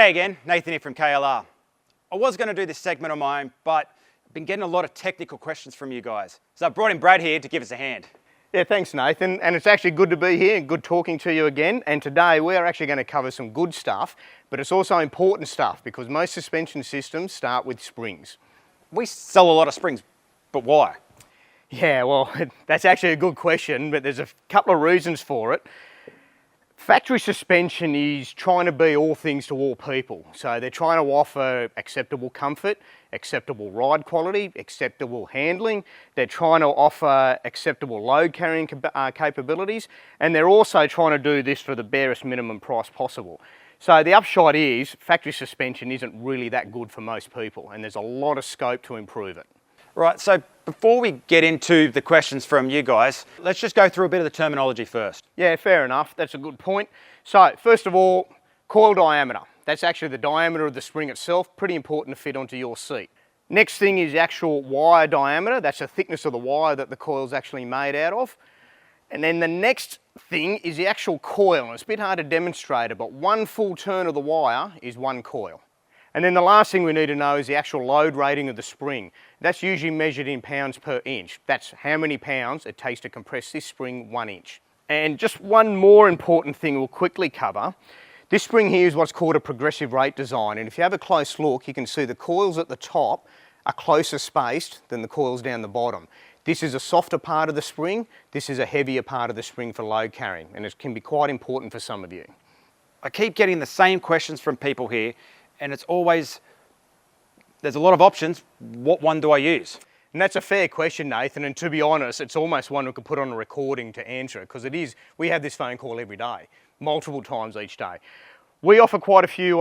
G'day again, Nathan here from KLR. I was going to do this segment on my own, but I've been getting a lot of technical questions from you guys. So I brought in Brad here to give us a hand. Yeah, thanks Nathan, and it's actually good to be here and good talking to you again. And today we are actually going to cover some good stuff, but it's also important stuff because most suspension systems start with springs. We sell a lot of springs, but why? Yeah, well, that's actually a good question, but there's a couple of reasons for it. Factory suspension is trying to be all things to all people. So they're trying to offer acceptable comfort, acceptable ride quality, acceptable handling. They're trying to offer acceptable load carrying capabilities. And they're also trying to do this for the barest minimum price possible. So the upshot is factory suspension isn't really that good for most people, and there's a lot of scope to improve it. Right, so before we get into the questions from you guys, let's just go through a bit of the terminology first. Yeah, fair enough. That's a good point. So, first of all, coil diameter. That's actually the diameter of the spring itself, pretty important to fit onto your seat. Next thing is the actual wire diameter. That's the thickness of the wire that the coil's actually made out of. And then the next thing is the actual coil. And it's a bit hard to demonstrate it, but one full turn of the wire is one coil. And then the last thing we need to know is the actual load rating of the spring. That's usually measured in pounds per inch. That's how many pounds it takes to compress this spring 1 inch. And just one more important thing we'll quickly cover. This spring here is what's called a progressive rate design. And if you have a close look, you can see the coils at the top are closer spaced than the coils down the bottom. This is a softer part of the spring. This is a heavier part of the spring for load carrying. And it can be quite important for some of you. I keep getting the same questions from people here, and it's always, there's a lot of options. What one do I use? And that's a fair question, Nathan, and to be honest, it's almost one we could put on a recording to answer it, because it is, we have this phone call every day, multiple times each day. We offer quite a few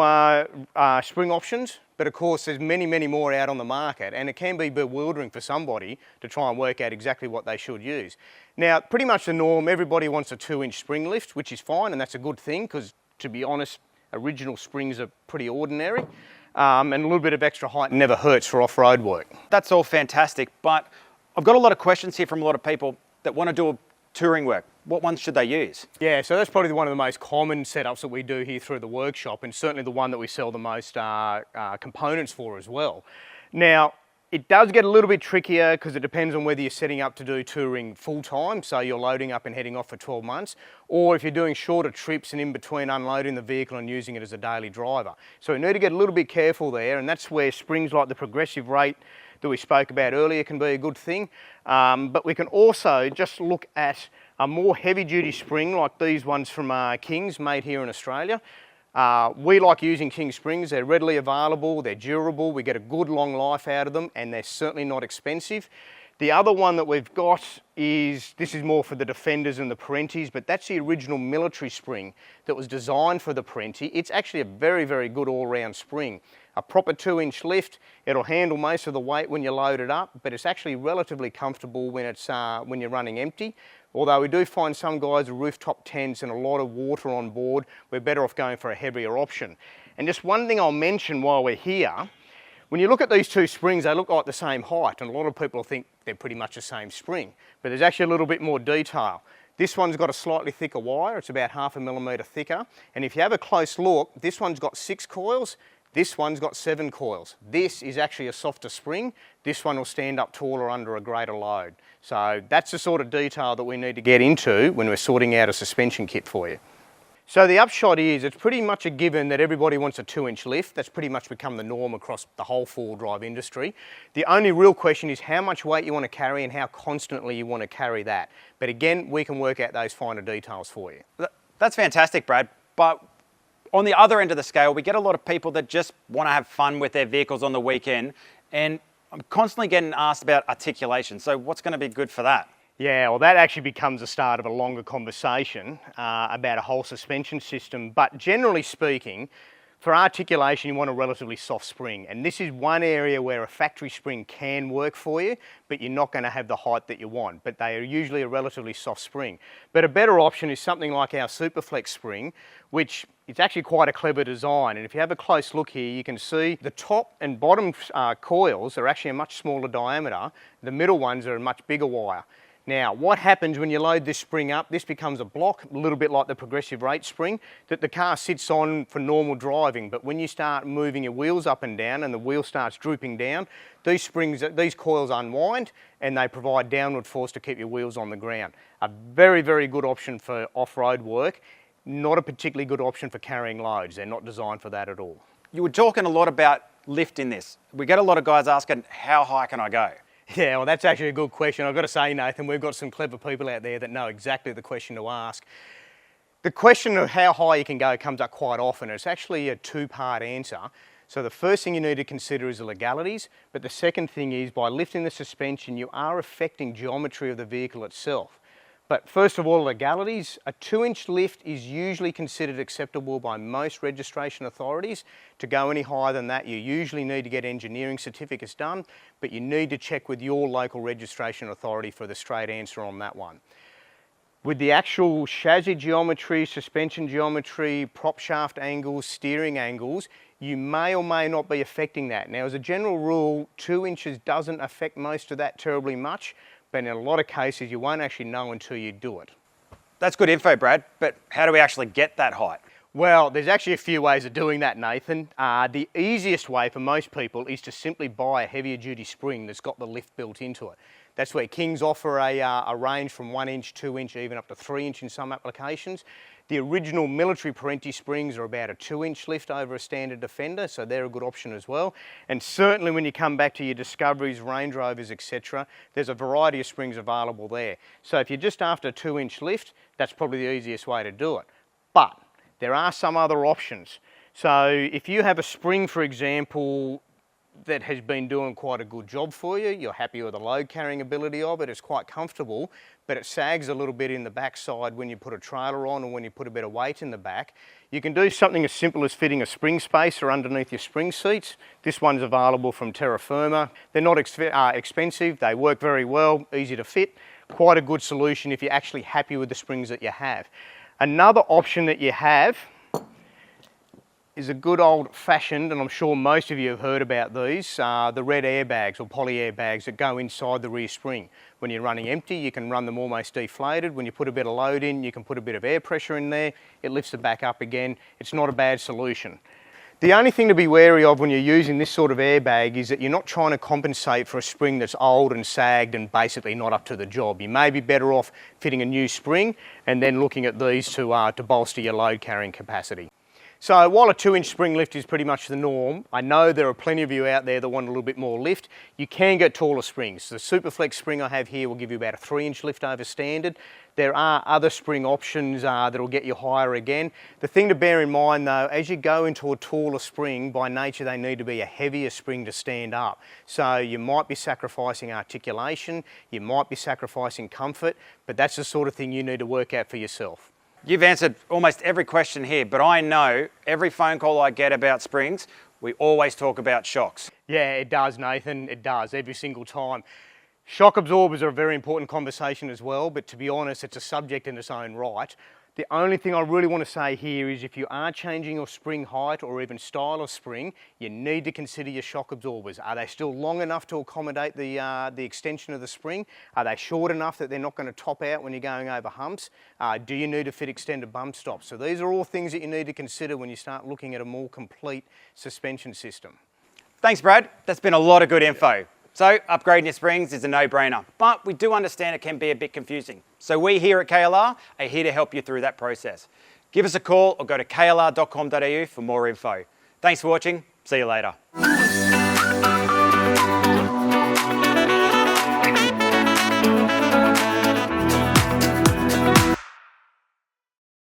spring options, but of course there's many, many more out on the market, and it can be bewildering for somebody to try and work out exactly what they should use. Now, pretty much the norm, everybody wants a 2-inch spring lift, which is fine, and that's a good thing, because to be honest, original springs are pretty ordinary, and a little bit of extra height never hurts for off-road work. That's all fantastic, but I've got a lot of questions here from a lot of people that want to do touring work. What ones should they use? Yeah, so that's probably one of the most common setups that we do here through the workshop, and certainly the one that we sell the most components for as well. Now, it does get a little bit trickier because it depends on whether you're setting up to do touring full-time, so you're loading up and heading off for 12 months, or if you're doing shorter trips and in between unloading the vehicle and using it as a daily driver. So you need to get a little bit careful there, and that's where springs like the progressive rate that we spoke about earlier can be a good thing. But we can also just look at a more heavy-duty spring like these ones from King's, made here in Australia. We like using King springs. They're readily available, they're durable, we get a good long life out of them, and they're certainly not expensive. The other one that we've got is, this is more for the Defenders and the Parentis, but that's the original military spring that was designed for the Parenti. It's actually a very, very good all-round spring. A proper 2-inch lift, it'll handle most of the weight when you load it up, but it's actually relatively comfortable when you're running empty. Although we do find some guys with rooftop tents and a lot of water on board, we're better off going for a heavier option. And just one thing I'll mention while we're here, when you look at these two springs, they look like the same height, and a lot of people think they're pretty much the same spring, but there's actually a little bit more detail. This one's got a slightly thicker wire, it's about 0.5 millimetre thicker, and if you have a close look, this one's got 6 coils, this one's got 7 coils. This is actually a softer spring. This one will stand up taller under a greater load. So that's the sort of detail that we need to get into when we're sorting out a suspension kit for you. So the upshot is, it's pretty much a given that everybody wants a 2-inch lift. That's pretty much become the norm across the whole 4-wheel drive industry. The only real question is how much weight you want to carry and how constantly you want to carry that. But again, we can work out those finer details for you. That's fantastic, Brad, but on the other end of the scale, we get a lot of people that just want to have fun with their vehicles on the weekend, and I'm constantly getting asked about articulation. So what's going to be good for that? Yeah, well, that actually becomes the start of a longer conversation about a whole suspension system. But generally speaking, for articulation, you want a relatively soft spring. And this is one area where a factory spring can work for you, but you're not going to have the height that you want. But they are usually a relatively soft spring. But a better option is something like our Superflex spring, which is actually quite a clever design. And if you have a close look here, you can see the top and bottom coils are actually a much smaller diameter. The middle ones are a much bigger wire. Now, what happens when you load this spring up? This becomes a block, a little bit like the progressive rate spring, that the car sits on for normal driving. But when you start moving your wheels up and down and the wheel starts drooping down, these coils unwind and they provide downward force to keep your wheels on the ground. A very, very good option for off-road work. Not a particularly good option for carrying loads. They're not designed for that at all. You were talking a lot about lift in this. We get a lot of guys asking, how high can I go? Yeah, well, that's actually a good question. I've got to say, Nathan, we've got some clever people out there that know exactly the question to ask. The question of how high you can go comes up quite often. It's actually a two-part answer. So the first thing you need to consider is the legalities, but the second thing is by lifting the suspension, you are affecting geometry of the vehicle itself. But first of all, legalities. A 2-inch lift is usually considered acceptable by most registration authorities. To go any higher than that, you usually need to get engineering certificates done, but you need to check with your local registration authority for the straight answer on that one. With the actual chassis geometry, suspension geometry, prop shaft angles, steering angles, you may or may not be affecting that. Now, as a general rule, 2 inches doesn't affect most of that terribly much, but in a lot of cases, you won't actually know until you do it. That's good info, Brad, but how do we actually get that height? Well, there's actually a few ways of doing that, Nathan. The easiest way for most people is to simply buy a heavier duty spring that's got the lift built into it. That's where Kings offer a range from 1 inch, 2 inch, even up to 3 inch in some applications. The original military Parenti springs are about a 2-inch lift over a standard Defender, so they're a good option as well. And certainly when you come back to your Discoveries, Range Rovers, etc., there's a variety of springs available there. So if you're just after a 2-inch lift, that's probably the easiest way to do it. But there are some other options. So if you have a spring, for example, that has been doing quite a good job for you, you're happy with the load carrying ability of it, it's quite comfortable, but it sags a little bit in the backside when you put a trailer on or when you put a bit of weight in the back. You can do something as simple as fitting a spring spacer underneath your spring seats. This one's available from Terra Firma. They're not expensive, they work very well, easy to fit. Quite a good solution if you're actually happy with the springs that you have. Another option that you have is a good old-fashioned, and I'm sure most of you have heard about these, the red airbags or poly airbags that go inside the rear spring. When you're running empty, you can run them almost deflated. When you put a bit of load in, you can put a bit of air pressure in there. It lifts it back up again. It's not a bad solution. The only thing to be wary of when you're using this sort of airbag is that you're not trying to compensate for a spring that's old and sagged and basically not up to the job. You may be better off fitting a new spring and then looking at these to bolster your load carrying capacity. So while a 2-inch spring lift is pretty much the norm, I know there are plenty of you out there that want a little bit more lift. You can get taller springs. The Superflex spring I have here will give you about a 3-inch lift over standard. There are other spring options that will get you higher again. The thing to bear in mind though, as you go into a taller spring, by nature they need to be a heavier spring to stand up. So you might be sacrificing articulation, you might be sacrificing comfort, but that's the sort of thing you need to work out for yourself. You've answered almost every question here, but I know every phone call I get about springs, we always talk about shocks. Yeah, it does, Nathan. It does, every single time. Shock absorbers are a very important conversation as well, but to be honest, it's a subject in its own right. The only thing I really want to say here is if you are changing your spring height or even style of spring, you need to consider your shock absorbers. Are they still long enough to accommodate the extension of the spring? Are they short enough that they're not going to top out when you're going over humps? Do you need to fit extended bump stops? So these are all things that you need to consider when you start looking at a more complete suspension system. Thanks, Brad. That's been a lot of good info. So upgrading your springs is a no-brainer, but we do understand it can be a bit confusing. So we here at KLR are here to help you through that process. Give us a call or go to klr.com.au for more info. Thanks for watching. See you later.